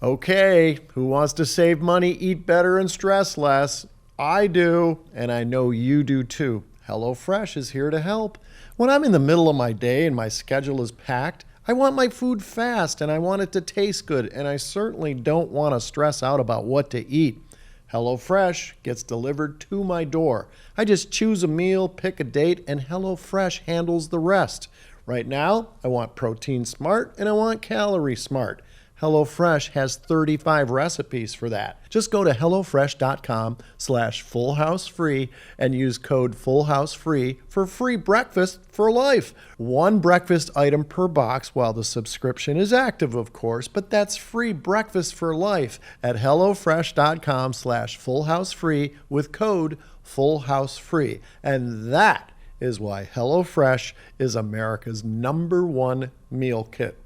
Okay, who wants to save money, eat better, and stress less? I do, and I know you do too. HelloFresh is here to help. When I'm in the middle of my day and my schedule is packed, I want my food fast and I want it to taste good, and I certainly don't want to stress out about what to eat. HelloFresh gets delivered to my door. I just choose a meal, pick a date, and HelloFresh handles the rest. Right now, I want Protein Smart and I want Calorie Smart. HelloFresh has 35 recipes for that. Just go to HelloFresh.com/FullHouseFree and use code FullHouseFree for free breakfast for life. One breakfast item per box while the subscription is active, of course, but that's free breakfast for life at HelloFresh.com/FullHouseFree with code FullHouseFree. And that is why HelloFresh is America's #1 meal kit.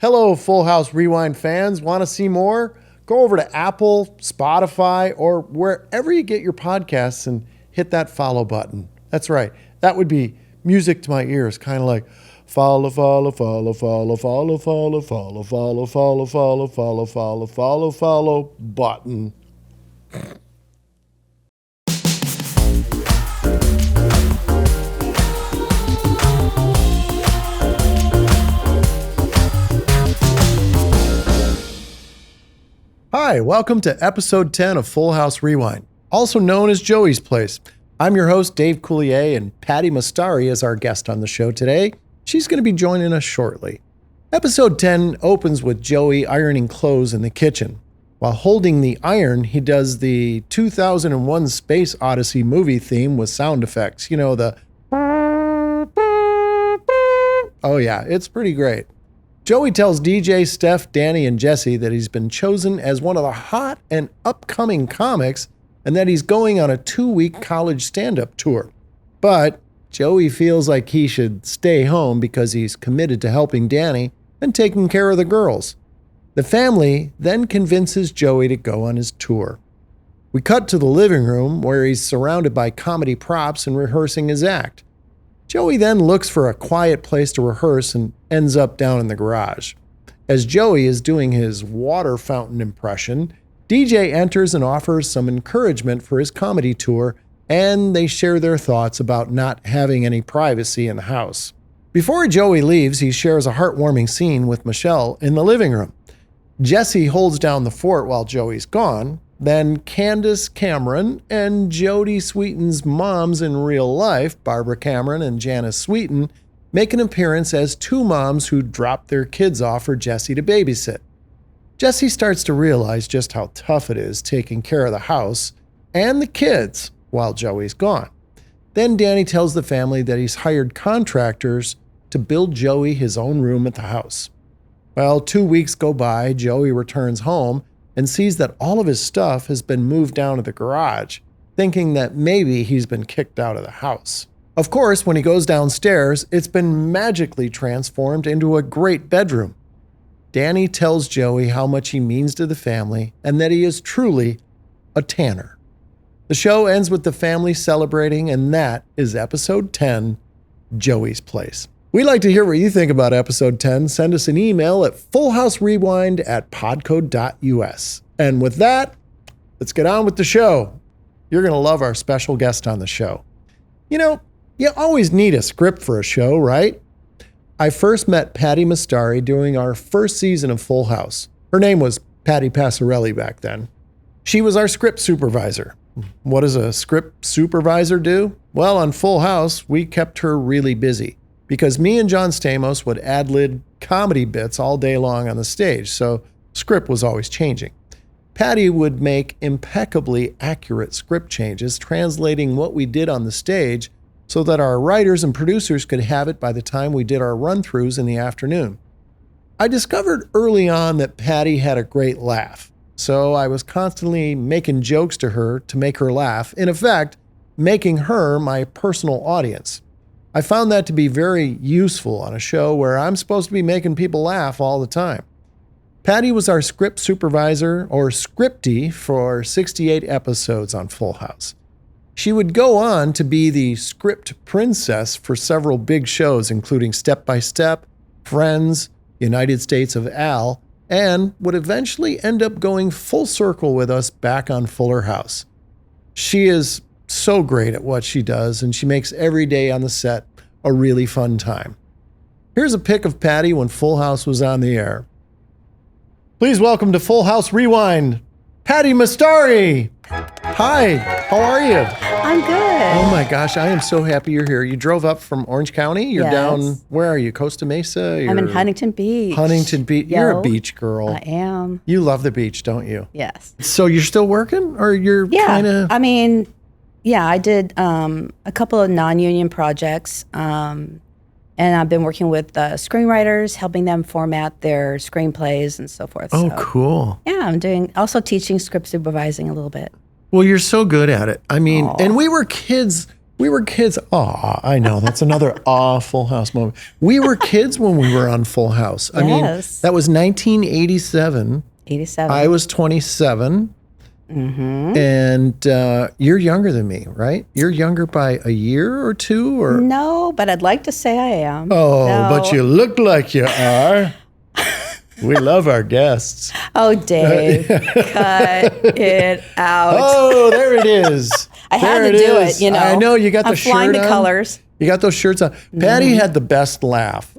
Hello, Full House Rewind fans. Want to see more? Go over to Apple, Spotify, or wherever you get your podcasts and hit that follow button. That's right. That would be music to my ears, kind of like follow, follow, follow, follow, follow, follow, follow, follow, follow, follow, follow, follow, follow, follow button. Hi, welcome to episode 10 of Full House Rewind, also known as Joey's Place. I'm your host, Dave Coulier, and Patti Mustari is our guest on the show today. She's going to be joining us shortly. Episode 10 opens with Joey ironing clothes in the kitchen. While holding the iron, he does the 2001 Space Odyssey movie theme with sound effects. You know, the... Oh yeah, it's pretty great. Joey tells DJ, Steph, Danny, and Jesse that he's been chosen as one of the hot and upcoming comics and that he's going on a 2-week college stand-up tour. But Joey feels like he should stay home because he's committed to helping Danny and taking care of the girls. The family then convinces Joey to go on his tour. We cut to the living room where he's surrounded by comedy props and rehearsing his act. Joey then looks for a quiet place to rehearse and ends up down in the garage. As Joey is doing his water fountain impression, DJ enters and offers some encouragement for his comedy tour, and they share their thoughts about not having any privacy in the house. Before Joey leaves, he shares a heartwarming scene with Michelle in the living room. Jesse holds down the fort while Joey's gone. Then Candace Cameron and Jodie Sweeten's moms in real life, Barbara Cameron and Janice Sweeten, make an appearance as two moms who drop their kids off for Jesse to babysit. Jesse starts to realize just how tough it is taking care of the house and the kids while Joey's gone. Then Danny tells the family that he's hired contractors to build Joey his own room at the house. Well, 2 weeks go by, Joey returns home and sees that all of his stuff has been moved down to the garage, thinking that maybe he's been kicked out of the house. Of course, when he goes downstairs, it's been magically transformed into a great bedroom. Danny tells Joey how much he means to the family and that he is truly a tanner. The show ends with the family celebrating, and that is episode 10, Joey's Place. We'd like to hear what you think about episode 10. Send us an email at fullhouserewind@podco.us. And with that, let's get on with the show. You're going to love our special guest on the show. You know, you always need a script for a show, right? I first met Patti Mustari during our first season of Full House. Her name was Patti Passarelli back then. She was our script supervisor. What does a script supervisor do? Well, on Full House, we kept her really busy, because me and John Stamos would ad-lib comedy bits all day long on the stage, so script was always changing. Patti would make impeccably accurate script changes, translating what we did on the stage so that our writers and producers could have it by the time we did our run-throughs in the afternoon. I discovered early on that Patti had a great laugh, so I was constantly making jokes to her to make her laugh, in effect, making her my personal audience. I found that to be very useful on a show where I'm supposed to be making people laugh all the time. Patti was our script supervisor, or scripty, for 68 episodes on Full House. She would go on to be the script princess for several big shows, including Step by Step, Friends, United States of Al, and would eventually end up going full circle with us back on Fuller House. She is so great at what she does, and she makes every day on the set a really fun time. Here's a pic of Patti when Full House was on the air. Please welcome to Full House Rewind, Patti Mustari. Hi, how are you? I'm good. Oh my gosh, I am so happy you're here. You drove up from Orange County? You're down, where are you? Costa Mesa? I'm in Huntington Beach. Huntington Beach. You're a beach girl. I am. You love the beach, don't you? Yes. So you're still working, or you're kind of? I mean, I did a couple of non-union projects, and I've been working with screenwriters, helping them format their screenplays and so forth. Oh, cool. Yeah, I'm also teaching script supervising a little bit. Well, you're so good at it. I mean, and we were kids. Aw, I know. That's another Full House moment. We were kids when we were on Full House. I mean, that was 1987. 87. I was 27. Mm-hmm. And you're younger than me, right? You're younger by a year or two, or no? But I'd like to say I am. Oh, no. But you look like you are. We love our guests. Oh, Dave, cut it out. Oh, there it is. I had to do it, you know. I know, you got the shirt on. I'm flying the colors. You got those shirts on. Patti had the best laugh,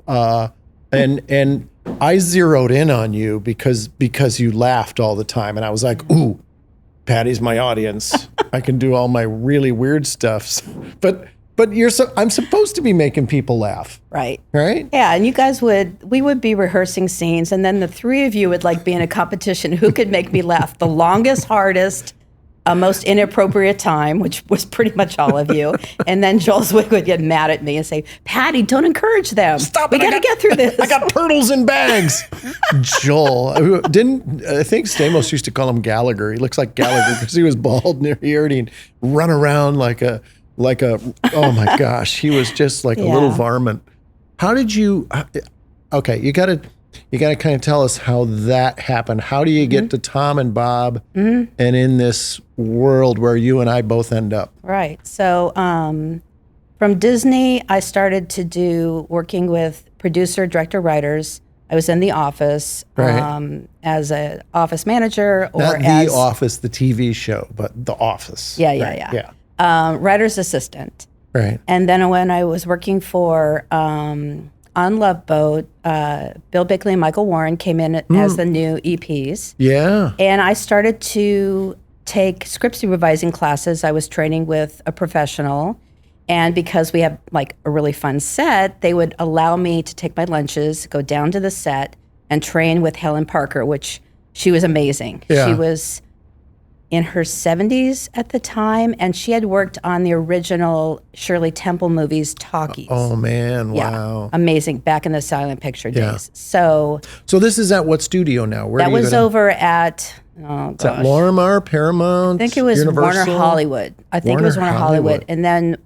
and I zeroed in on you because you laughed all the time, and I was like, ooh, Patti's my audience. I can do all my really weird stuff, but I'm supposed to be making people laugh. Right. Right? Yeah, and we would be rehearsing scenes, and then the three of you would be in a competition who could make me laugh the longest, hardest, most inappropriate time, which was pretty much all of you. And then Joel Zwick would get mad at me and say, Patti, don't encourage them. Stop it. We got to get through this. I got turtles in bags. Joel, I think Stamos used to call him Gallagher. He looks like Gallagher because he was bald near here and he'd run around like a, oh my gosh, he was just like a little varmint. How did you, okay, you got to kind of tell us how that happened. How do you get to Tom and Bob and in this world where you and I both end up? Right. So from Disney, I started to working with producer, director, writers. I was in the office as an office manager. Not The Office, the TV show, but The Office. Yeah. Writer's assistant. Right. And then when I was working for... on Love Boat, Bill Bickley and Michael Warren came in as the new EPs. Yeah. And I started to take script supervising classes. I was training with a professional. And because we have a really fun set, they would allow me to take my lunches, go down to the set, and train with Helen Parker, which she was amazing. Yeah. She was in her 70s at the time, and she had worked on the original Shirley Temple movies, Talkies. Oh, man, wow. Yeah, amazing, back in the silent picture days. So this is at what studio now? Where that was over at, Is that Lorimar, Paramount, I think it was Universal? Warner Hollywood. And then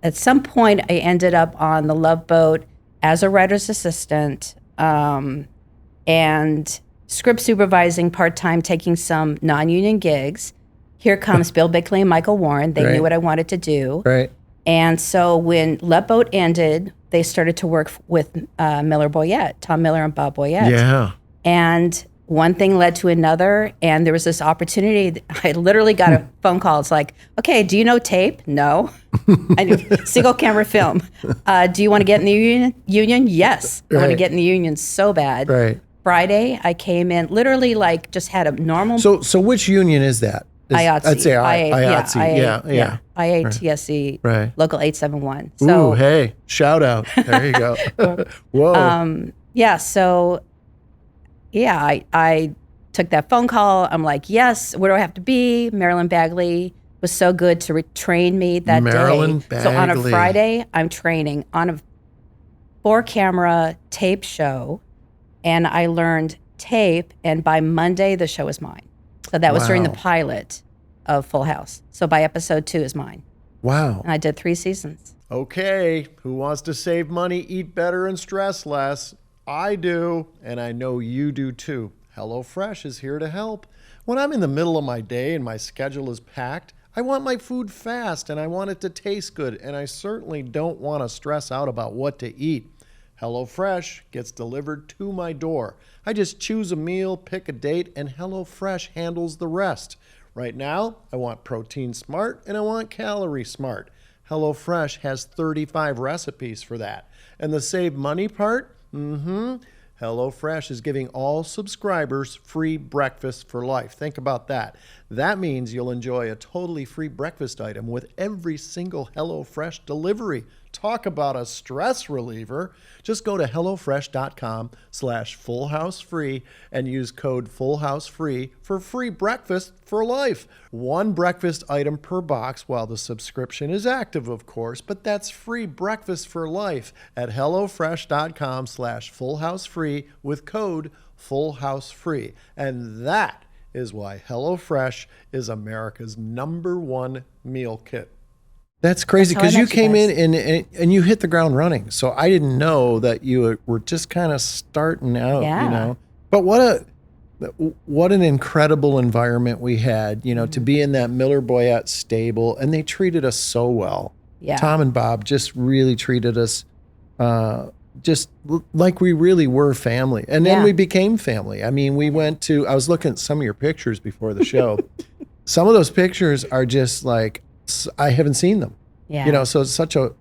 at some point, I ended up on the Love Boat as a writer's assistant, and script supervising part-time, taking some non-union gigs. Here comes Bill Bickley and Michael Warren. They knew what I wanted to do. Right. And so when Love Boat ended, they started to work with Miller Boyette, Tom Miller and Bob Boyette. Yeah. And one thing led to another, and there was this opportunity. I literally got a phone call. It's like, okay, do you know tape? No. I knew single camera film. Do you want to get in the union? Yes. I want to get in the union so bad. Right. Friday, I came in, literally just had a normal... So which union is that? IATSE. I'd say IATSE. Yeah. IATSE, right. Local 871. So, ooh, hey, shout out. There you go. Whoa. I took that phone call. I'm like, yes, where do I have to be? Marilyn Bagley was so good to retrain me that Marilyn day. Bagley. So on a Friday, I'm training on a 4-camera tape show. And I learned tape, and by Monday, the show was mine. So that was during the pilot of Full House. So by episode 2 is mine. Wow. And I did 3 seasons. Okay, who wants to save money, eat better, and stress less? I do, and I know you do too. HelloFresh is here to help. When I'm in the middle of my day and my schedule is packed, I want my food fast and I want it to taste good, and I certainly don't want to stress out about what to eat. HelloFresh gets delivered to my door. I just choose a meal, pick a date, and HelloFresh handles the rest. Right now, I want protein smart and I want calorie smart. HelloFresh has 35 recipes for that. And the save money part? HelloFresh is giving all subscribers free breakfast for life. Think about that. That means you'll enjoy a totally free breakfast item with every single HelloFresh delivery. Talk about a stress reliever. Just go to HelloFresh.com/FullHouseFree and use code FullHouseFree for free breakfast for life. One breakfast item per box while the subscription is active, of course, but that's free breakfast for life at HelloFresh.com/FullHouseFree with code FullHouseFree. And that is why HelloFresh is America's #1 meal kit. That's crazy because you came in and you hit the ground running. So I didn't know that you were just kind of starting out, you know. But what an incredible environment we had, you know, to be in that Miller Boyette stable, and they treated us so well. Yeah. Tom and Bob just really treated us just like we really were family. And then we became family. I mean, I was looking at some of your pictures before the show. Some of those pictures are just like, I haven't seen them. Yeah. You know, so it's such a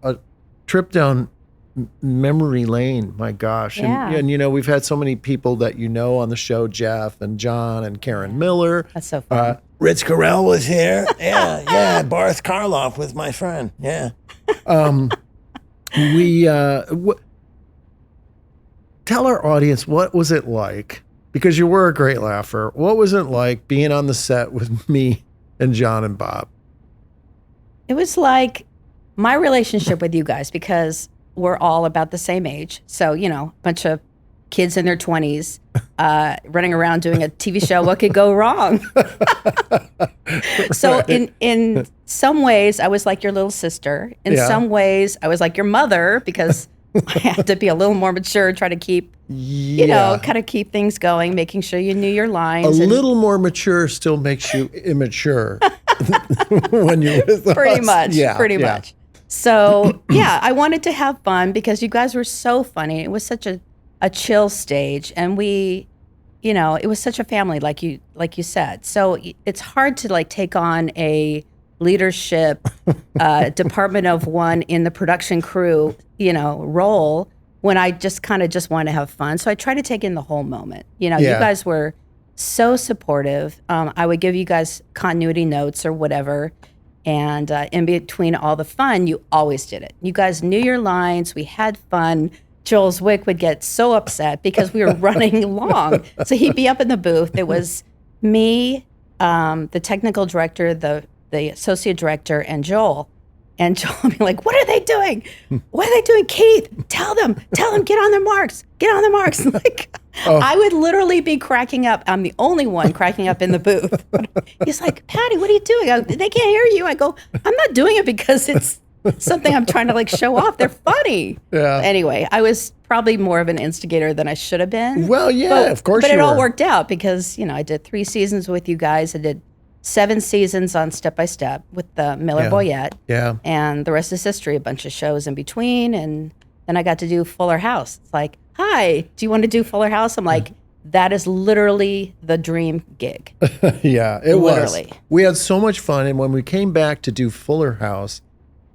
trip down memory lane. My gosh. And, you know, we've had so many people that you know on the show, Jeff and John and Karen Miller. That's so fun. Rich Carell was here. Yeah. Barth Karloff was my friend. Yeah. Tell our audience, what was it like? Because you were a great laugher. What was it like being on the set with me and John and Bob? It was like my relationship with you guys, because we're all about the same age. So, you know, a bunch of kids in their 20s running around doing a TV show. What could go wrong? So in some ways, I was like your little sister. In some ways, I was like your mother, because I had to be a little more mature, try to keep, you know, kind of keep things going, making sure you knew your lines. A little more mature still makes you immature when you're with pretty us. much. So, I wanted to have fun because you guys were so funny. It was such a chill stage, and we, you know, it was such a family, like you said. So it's hard to like take on a leadership department of one in the production crew, you know, role when I just kind of just want to have fun. So I try to take in the whole moment. You know, you guys were so supportive. I would give you guys continuity notes or whatever. And in between all the fun, you always did it. You guys knew your lines. We had fun. Joel Zwick would get so upset because we were running long. So he'd be up in the booth. It was me, the technical director, the associate director, and Joel. And Joel would be like, what are they doing? What are they doing? Keith, tell them, get on their marks. Like, I would literally be cracking up. I'm the only one cracking up in the booth. He's like, Patti, what are you doing? They can't hear you. I go, I'm not doing it because it's something I'm trying to like show off. They're funny. Yeah. Anyway, I was probably more of an instigator than I should have been. Well, of course but you it all were. worked out because, you know, I did 3 seasons with you guys. I did 7 seasons on Step by Step with the Miller Boyette. Yeah. And the rest is history, a bunch of shows in between. And then I got to do Fuller House. It's like, hi, do you want to do Fuller House? I'm like, that is literally the dream gig. It was. We had so much fun. And when we came back to do Fuller House,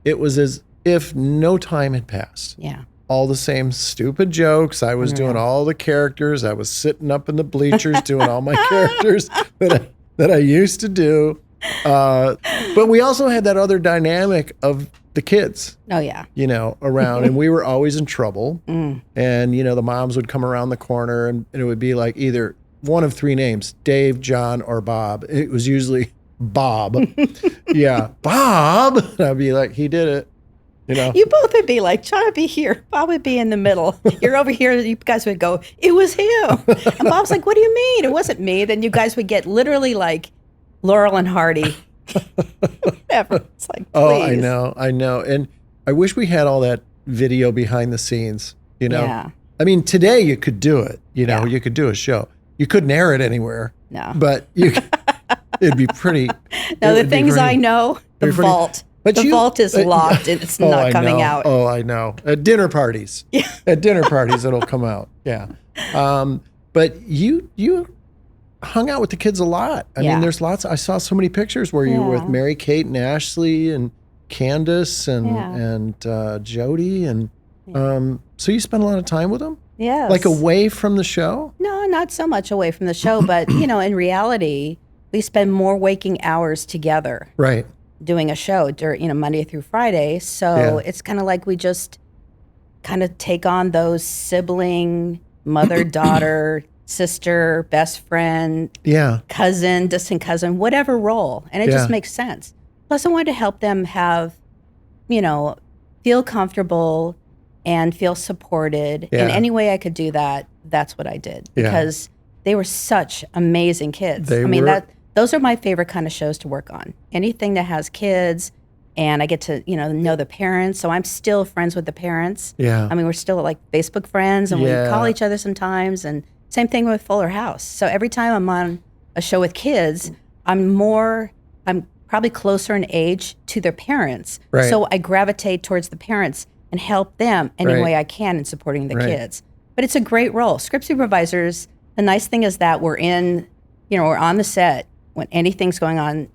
it was as if no time had passed. Yeah. All the same stupid jokes. I was doing all the characters. I was sitting up in the bleachers doing all my characters that I used to do. But we also had that other dynamic of the kids. Oh, yeah. You know, around. And we were always in trouble. And, you know, the moms would come around the corner and it would be like either one of 3 names, Dave, John, or Bob. It was usually Bob. Bob. And I'd be like, he did it. You know? You both would be like, John would be here. Bob would be in the middle. You're over here. You guys would go, it was him. And Bob's like, what do you mean? It wasn't me. Then you guys would get literally like Laurel and Hardy. Whatever. It's like, please. Oh, I know. And I wish we had all that video behind the scenes, you know? Yeah. I mean, today you could do it, you know, you could do a show. You couldn't air it anywhere. No. But it'd be pretty. No, the things I know, the vault. But The vault is locked. It's not coming know. out. Oh, I know. At dinner parties. Yeah. At dinner parties, it'll come out. Yeah. But you hung out with the kids a lot. I mean, there's lots. I saw so many pictures where you were with Mary Kate and Ashley and Candace and Jody. And so you spent a lot of time with them? Yes. Like away from the show? No, not so much away from the show. But, in reality, we spend more waking hours together. Right. Doing a show during, Monday through Friday. So it's kind of like we just kind of take on those sibling, mother, daughter, sister, best friend, cousin, distant cousin, whatever role. And it just makes sense. Plus, I wanted to help them have, feel comfortable and feel supported. In any way I could do that, that's what I did. Because they were such amazing kids. Those are my favorite kind of shows to work on. Anything that has kids, and I get to, know the parents. So I'm still friends with the parents. Yeah. I mean, we're still like Facebook friends, and we call each other sometimes. And same thing with Fuller House. So every time I'm on a show with kids, I'm probably closer in age to their parents. Right. So I gravitate towards the parents and help them any way I can in supporting the kids. But it's a great role. Script supervisors, the nice thing is that we're on the set when anything's going on,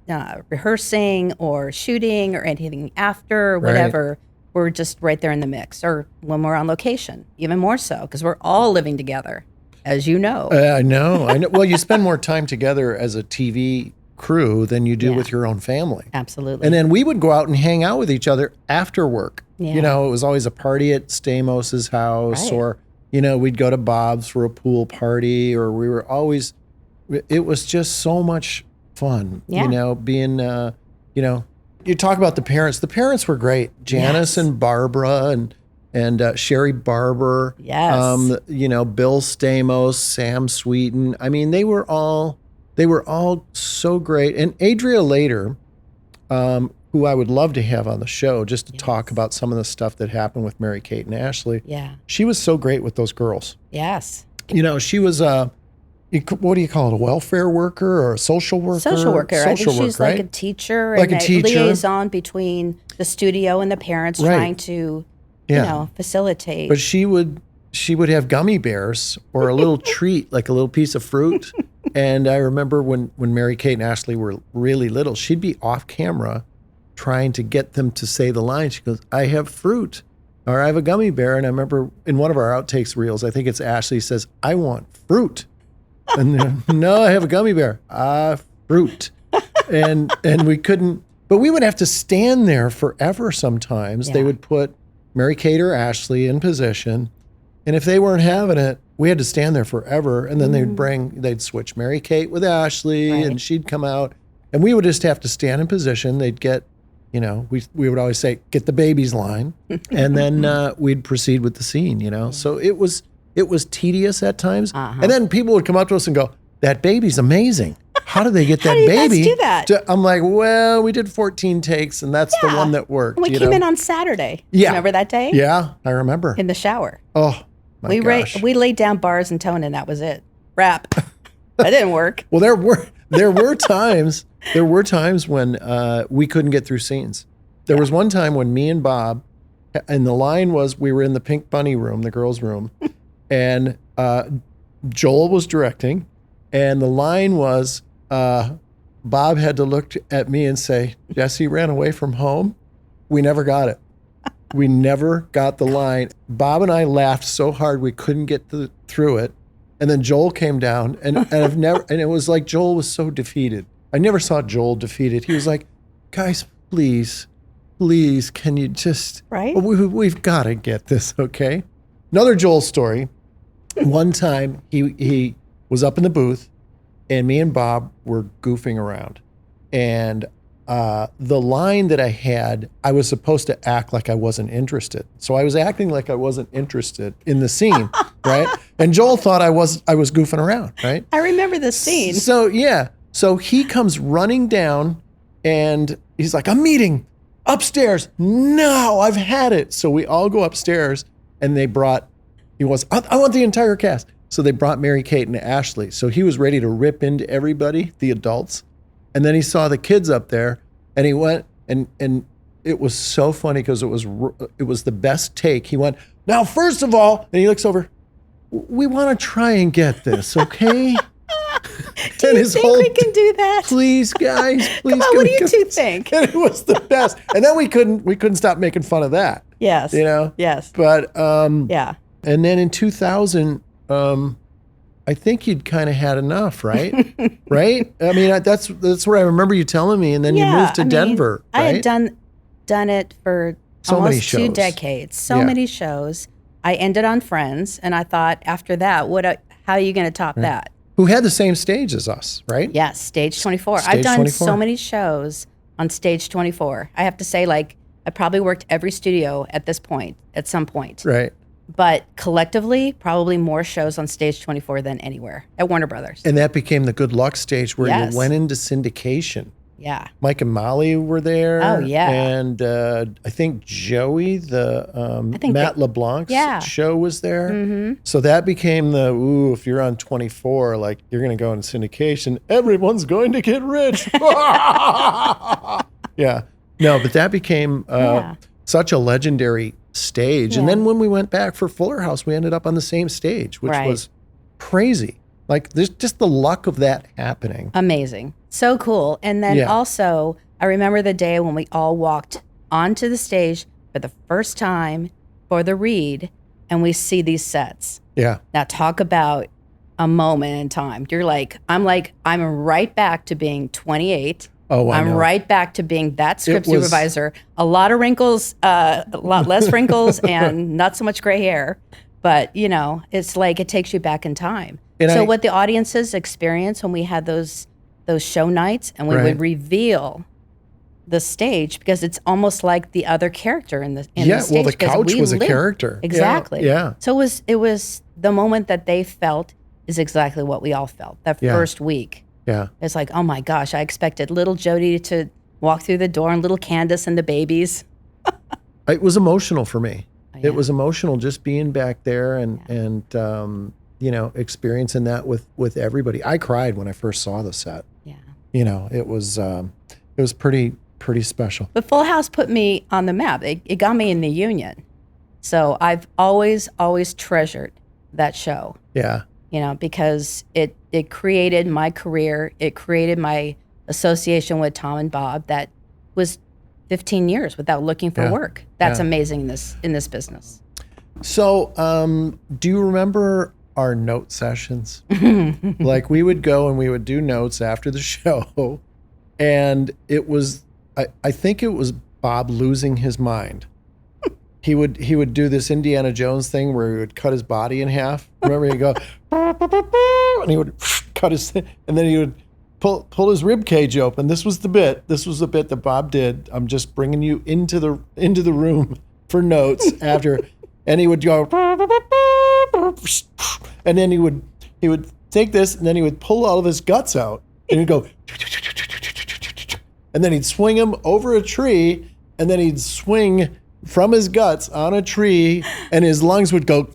rehearsing or shooting or anything after or whatever, we're just right there in the mix. Or when we're on location, even more so, because we're all living together, as you know. I know. Well, you spend more time together as a TV crew than you do with your own family. Absolutely. And then we would go out and hang out with each other after work. Yeah. It was always a party at Stamos's house, or, we'd go to Bob's for a pool party, or we were always... It was just so much fun, being, you talk about the parents. The parents were great. Janice and Barbara and Sherry Barber. Yes. Bill Stamos, Sam Sweeten. I mean, they were all so great. And Adria later, who I would love to have on the show just to talk about some of the stuff that happened with Mary Kate and Ashley. Yeah. She was so great with those girls. Yes. She was what do you call it? A welfare worker or a social worker? Social worker. I think she's like right? a teacher like and a liaison between the studio and the parents, trying to, facilitate. But she would have gummy bears or a little treat, like a little piece of fruit. And I remember when Mary Kate and Ashley were really little, she'd be off camera trying to get them to say the line. She goes, "I have fruit," or "I have a gummy bear." And I remember in one of our outtakes reels, I think it's Ashley says, "I want fruit." And then, "No, I have a gummy bear." Fruit. And we couldn't, but we would have to stand there forever sometimes. They would put Mary Kate or Ashley in position. And if they weren't having it, we had to stand there forever. And then they'd switch Mary Kate with Ashley, and she'd come out. And we would just have to stand in position. They'd get, we would always say, "Get the baby's line." And then we'd proceed with the scene, So it was tedious at times. And then people would come up to us and go, "That baby's amazing. How did they get that baby?" How do you guys do that? I'm like, "Well, we did 14 takes, and that's the one that worked." We came in on Saturday. Yeah. Remember that day? Yeah, I remember. In the shower. Oh, my gosh. We laid down bars and tone, and that was it. Wrap. That didn't work. Well, there were times when we couldn't get through scenes. There was one time when me and Bob, and the line was, we were in the Pink Bunny room, the girls' room, and Joel was directing, and the line was, Bob had to look at me and say, "Jesse ran away from home." We never got it. We never got the line. Bob and I laughed so hard we couldn't get through it. And then Joel came down, and it was like Joel was so defeated. I never saw Joel defeated. He was like, "Guys, please, can you just, we've got to get this, okay?" Another Joel story. One time he was up in the booth, and me and Bob were goofing around. And the line that I had, I was supposed to act like I wasn't interested. So I was acting like I wasn't interested in the scene, right? And Joel thought I was goofing around, right? I remember this scene. So he comes running down, and he's like, "I'm meeting upstairs." "No, I've had it." So we all go upstairs, and I want the entire cast. So they brought Mary Kate and Ashley. So he was ready to rip into everybody, the adults. And then he saw the kids up there, and he went and it was so funny because it was the best take. He went, now, first of all, and he looks over, we want to try and get this, okay? Do you think we can do that? Please, guys, please. Come on, what do you two think? And it was the best. And then we couldn't stop making fun of that. Yes. You know? Yes. But yeah. And then in 2000, I think you'd kind of had enough, right? Right? I mean, that's what I remember you telling me. And then you moved to Denver, right? I had done it for so almost many shows. 2 decades. So many shows. I ended on Friends, and I thought after that, how are you going to top that? Who had the same stage as us, right? Yes, Stage 24. I've done so many shows on Stage 24. I have to say, like, I probably worked every studio at some point. Right. But collectively, probably more shows on Stage 24 than anywhere at Warner Brothers. And that became the Good Luck stage where you went into syndication. Yeah. Mike and Molly were there. Oh, yeah. And I think Joey, Matt LeBlanc's show was there. Mm-hmm. So that became if you're on 24, like you're going to go into syndication, everyone's going to get rich. Yeah. No, but that became such a legendary stage. Yeah. And then when we went back for Fuller House, we ended up on the same stage, which was crazy. Like there's just the luck of that happening. Amazing. So cool. And then also, I remember the day when we all walked onto the stage for the first time for the read, and we see these sets. Yeah. Now talk about a moment in time. I'm right back to being 28. Oh, I'm right back to being that script supervisor. A lot of wrinkles, a lot less wrinkles, and not so much gray hair. But, it's like it takes you back in time. And what the audiences experience when we had those show nights and we would reveal the stage, because it's almost like the other character in the stage. Yeah, well, the couch was a character. Exactly. Yeah. So it was the moment that they felt is exactly what we all felt that first week. Yeah. It's like, oh my gosh, I expected little Jody to walk through the door and little Candace and the babies. It was emotional for me. Oh, yeah. It was emotional just being back there and experiencing that with everybody. I cried when I first saw the set. Yeah. It was pretty special. But Full House put me on the map. It got me in the union. So I've always treasured that show. Yeah. Because it created my career. It created my association with Tom and Bob that was 15 years without looking for work. That's amazing in this business. So, do you remember our note sessions? Like we would go and we would do notes after the show, and it was, I think it was Bob losing his mind. He would do this Indiana Jones thing where he would cut his body in half. Remember, he'd go, and he would cut his, and then he would pull his rib cage open. This was the bit that Bob did. I'm just bringing you into the room for notes after, and he would go, and then he would take this, and then he would pull all of his guts out, and he'd go, and then he'd swing him over a tree, and then he'd swing from his guts on a tree, and his lungs would go.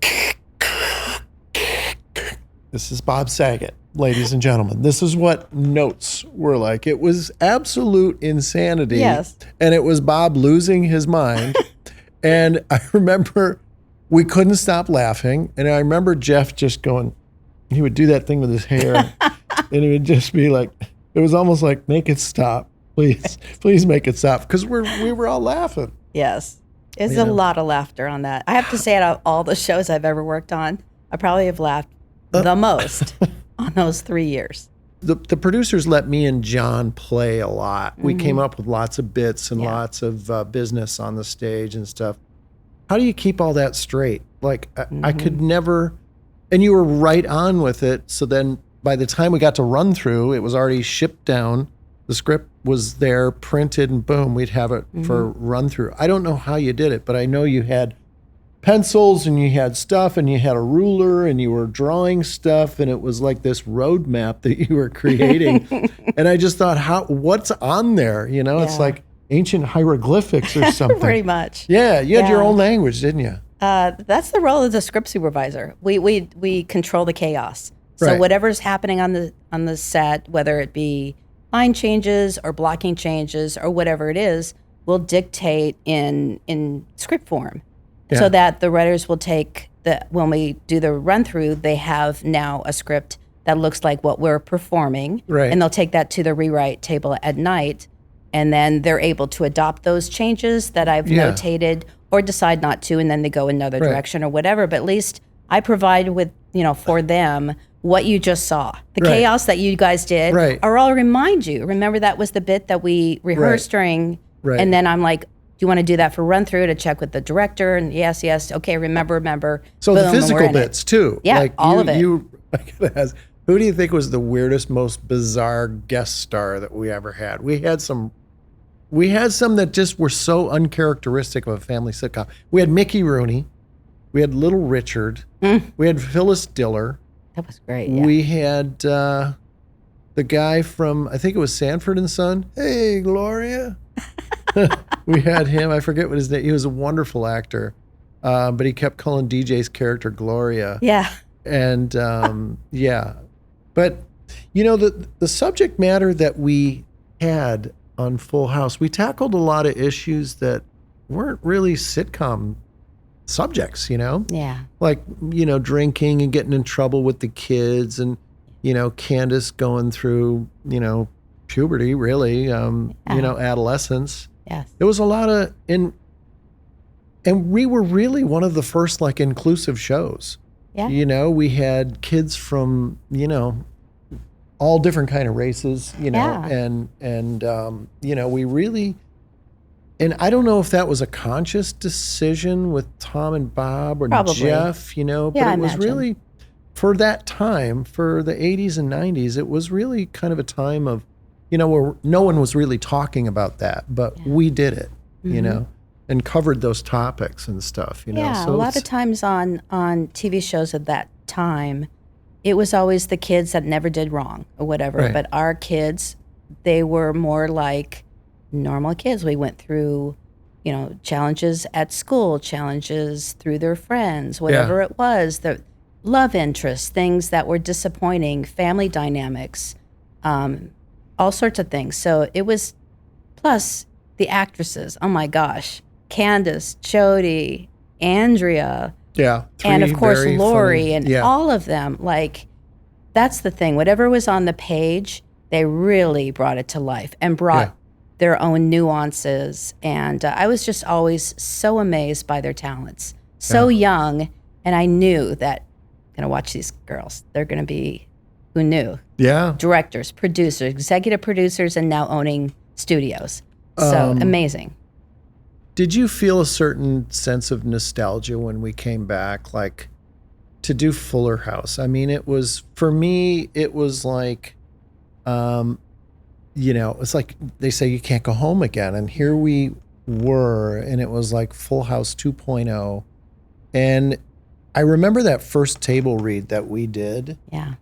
This is Bob Saget, ladies and gentlemen. This is what notes were like. It was absolute insanity. Yes. And it was Bob losing his mind. And I remember we couldn't stop laughing. And I remember Jeff just going, he would do that thing with his hair. And it would just be like, it was almost like, make it stop. Please make it stop. Because we were all laughing. Yes. It's a lot of laughter on that. I have to say, out of all the shows I've ever worked on, I probably have laughed the most on those 3 years. The producers let me and John play a lot. We came up with lots of bits and lots of business on the stage and stuff. How do you keep all that straight? Like, I could never, and you were right on with it. So then by the time we got to run through, it was already shipped down. The script was there, printed, and boom, we'd have it for run through. I don't know how you did it, but I know you had pencils and you had stuff and you had a ruler and you were drawing stuff, and it was like this roadmap that you were creating. And I just thought, what's on there? It's like ancient hieroglyphics or something. Pretty much. Yeah, you had your own language, didn't you? That's the role of the script supervisor. We control the chaos. So whatever's happening on the set, whether it be line changes or blocking changes or whatever it is, will dictate in script form, Yeah. so that the writers will take when we do the run through, they have now a script that looks like what we're performing, Right. and they'll take that to the rewrite table at night, and then they're able to adopt those changes that I've Yeah. notated, or decide not to, and then they go another Right. direction or whatever. But at least I provide with, for them what you just saw. The Right. chaos that you guys did, Right. or I'll remind you, remember that was the bit that we rehearsed during, Right. and then I'm like, do you want to do that for run through to check with the director? And yes, okay, remember. So boom, the and we're physical in it. bits too. Yeah, like all of it. I gotta ask, who do you think was the weirdest, most bizarre guest star that we ever had? We had some that just were so uncharacteristic of a family sitcom. We had Mickey Rooney, we had Little Richard, we had Phyllis Diller, That was great. Yeah. we had the guy from, I think it was Sanford and Son. Hey, Gloria. We had him. I forget what his name. He was a wonderful actor, but he kept calling DJ's character Gloria. yeah. And yeah, but the subject matter that we had on Full House, we tackled a lot of issues that weren't really sitcom subjects. Yeah. Like drinking and getting in trouble with the kids, and Candace going through puberty, really, adolescence. Yes. There was a lot of and we were really one of the first inclusive shows. Yeah. We had kids from, all different kind of races, Yeah. and we really, and I don't know if that was a conscious decision with Tom and Bob or Probably. Jeff, but Yeah, I it was imagine. really, for that time, for the 80s and 90s, it was really kind of a time of, where no one was really talking about that, but we did it, and covered those topics and stuff, Yeah, So a lot it's- of times on TV shows at that time, it was always the kids that never did wrong or whatever. Right. But our kids, they were more like normal kids. We went through, challenges at school, challenges through their friends, whatever it was, the love interests, things that were disappointing, family dynamics, all sorts of things. So it was, plus the actresses, oh my gosh, Candace, Jody, Andrea, Yeah. and of three course very Lori, funny- and yeah. all of them. Like, that's the thing. Whatever was on the page, they really brought it to life and brought Yeah. their own nuances. And I was just always so amazed by their talents. So young, and I knew that I'm gonna watch these girls. They're gonna be, who knew? Yeah. Directors, producers, executive producers, and now owning studios. So amazing. Did you feel a certain sense of nostalgia when we came back, to do Fuller House? I mean, it was, for me, it was like, it's like they say you can't go home again. And here we were, and it was like Full House 2.0. And I remember that first table read that we did. Yeah.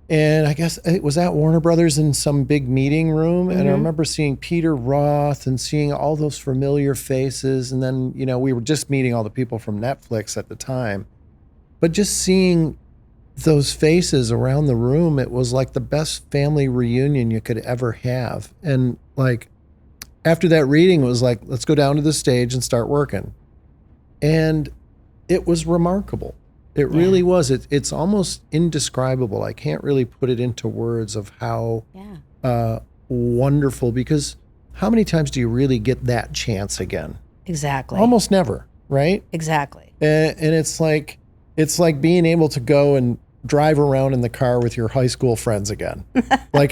And I guess it was at Warner Brothers in some big meeting room. And I remember seeing Peter Roth and seeing all those familiar faces. And then, we were just meeting all the people from Netflix at the time. But just seeing those faces around the room, it was like the best family reunion you could ever have. And after that reading, it was like, let's go down to the stage and start working. And it was remarkable. It really was. It's almost indescribable. I can't really put it into words of how wonderful, because how many times do you really get that chance again? Exactly. Almost never, right? Exactly. And it's like being able to go and drive around in the car with your high school friends again.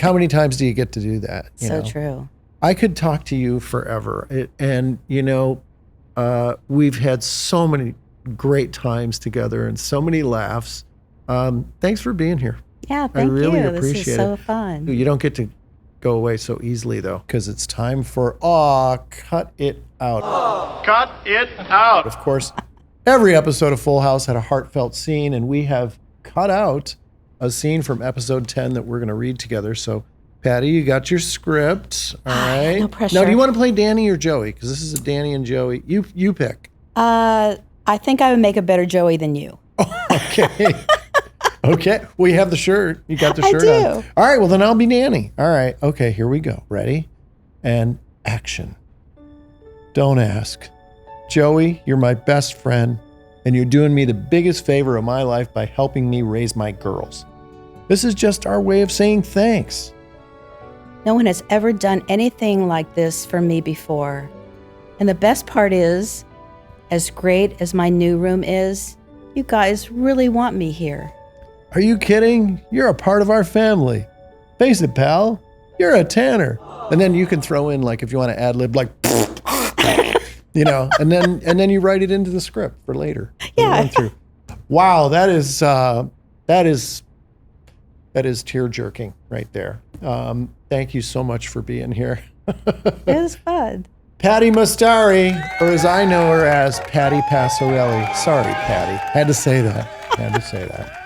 How many times do you get to do that? So true. I could talk to you forever. We've had so many great times together and so many laughs. Thanks for being here. Yeah, thank really you. appreciate This is so it. fun. You don't get to go away so easily, though, because it's time for Cut It Out. Cut It Out. Of course, every episode of Full House had a heartfelt scene, and we have cut out a scene from episode 10 that we're going to read together. So, Patti, you got your script. All right. No pressure. Now, do you want to play Danny or Joey? Because this is a Danny and Joey. You pick. I think I would make a better Joey than you. Okay. Okay. Well, you have the shirt. You got the I shirt do. on. All right. Well, then I'll be Danny. All right. Okay. Here we go. Ready? And action. Don't ask. Joey, you're my best friend, and you're doing me the biggest favor of my life by helping me raise my girls. This is just our way of saying thanks. No one has ever done anything like this for me before. And the best part is, as great as my new room is, you guys really want me here. Are you kidding? You're a part of our family. Face it, pal. You're a Tanner. And then you can throw in, like, if you want to ad-lib, like, you know, and then you write it into the script for later. Yeah. Wow, that is tear-jerking right there. Thank you so much for being here. It was fun. Patti Mustari, or as I know her as Patti Passarelli. Sorry, Patti. Had to say that.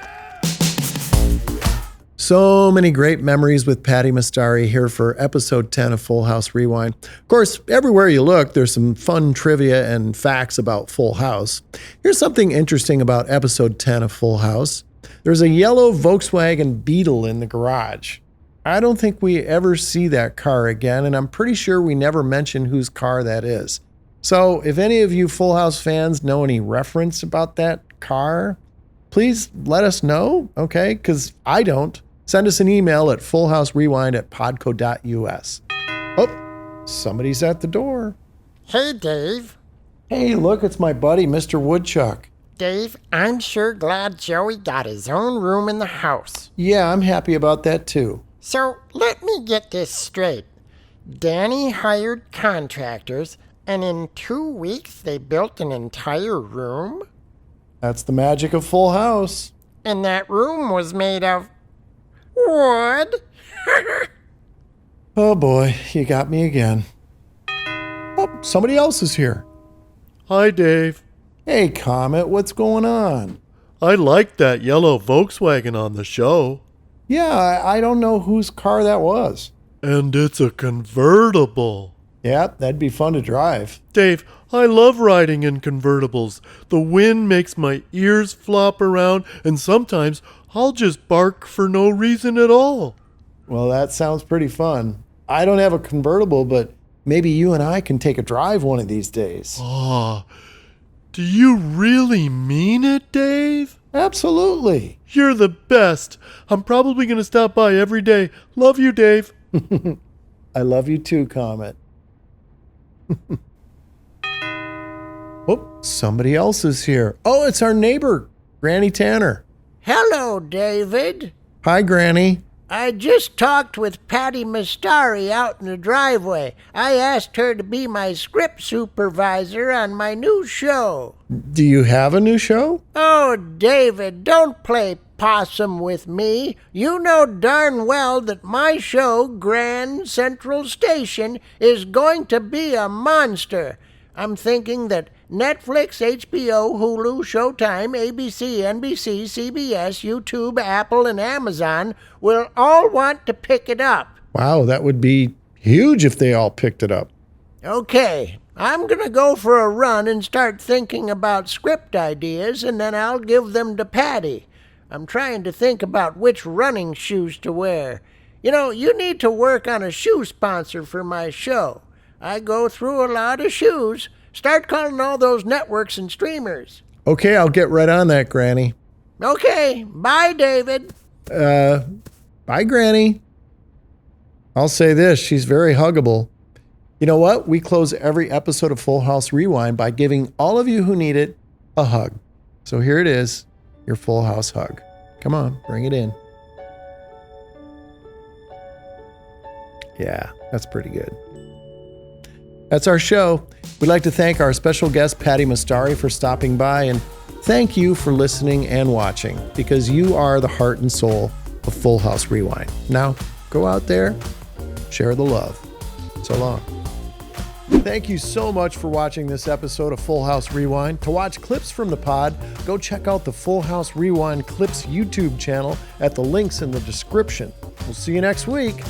So many great memories with Patti Mustari here for episode 10 of Full House Rewind. Of course, everywhere you look, there's some fun trivia and facts about Full House. Here's something interesting about episode 10 of Full House. There's a yellow Volkswagen Beetle in the garage. I don't think we ever see that car again, and I'm pretty sure we never mention whose car that is. So if any of you Full House fans know any reference about that car, please let us know, okay? Because I don't. Send us an email at fullhouserewind@podco.us. Oh, somebody's at the door. Hey, Dave. Hey, look, it's my buddy, Mr. Woodchuck. Dave, I'm sure glad Joey got his own room in the house. Yeah, I'm happy about that too. So let me get this straight. Danny hired contractors, and in 2 weeks they built an entire room? That's the magic of Full House. And that room was made of wood? Oh boy, you got me again. Oh, somebody else is here. Hi, Dave. Hey, Comet, what's going on? I liked that yellow Volkswagen on the show. Yeah, I don't know whose car that was. And it's a convertible. Yeah, that'd be fun to drive. Dave, I love riding in convertibles. The wind makes my ears flop around, and sometimes I'll just bark for no reason at all. Well, that sounds pretty fun. I don't have a convertible, but maybe you and I can take a drive one of these days. Ah, do you really mean it, Dave? Absolutely. You're the best. I'm probably going to stop by every day. Love you, Dave. I love you too, Comet. Oh, somebody else is here. Oh, it's our neighbor, Granny Tanner. Hello, David. Hi, Granny. I just talked with Patti Mustari out in the driveway. I asked her to be my script supervisor on my new show. Do you have a new show? Oh, David, don't play possum with me. You know darn well that my show, Grand Central Station, is going to be a monster. I'm thinking that Netflix, HBO, Hulu, Showtime, ABC, NBC, CBS, YouTube, Apple, and Amazon will all want to pick it up. Wow, that would be huge if they all picked it up. Okay, I'm going to go for a run and start thinking about script ideas, and then I'll give them to Patti. I'm trying to think about which running shoes to wear. You know, you need to work on a shoe sponsor for my show. I go through a lot of shoes. Start calling all those networks and streamers. Okay, I'll get right on that, Granny. Okay, bye, David. Bye, Granny. I'll say this, she's very huggable. You know what? We close every episode of Full House Rewind by giving all of you who need it a hug. So here it is, your Full House hug. Come on, bring it in. Yeah, that's pretty good. That's our show. We'd like to thank our special guest, Patti Mustari, for stopping by, and thank you for listening and watching, because you are the heart and soul of Full House Rewind. Now, go out there, share the love. So long. Thank you so much for watching this episode of Full House Rewind. To watch clips from the pod, go check out the Full House Rewind Clips YouTube channel at the links in the description. We'll see you next week.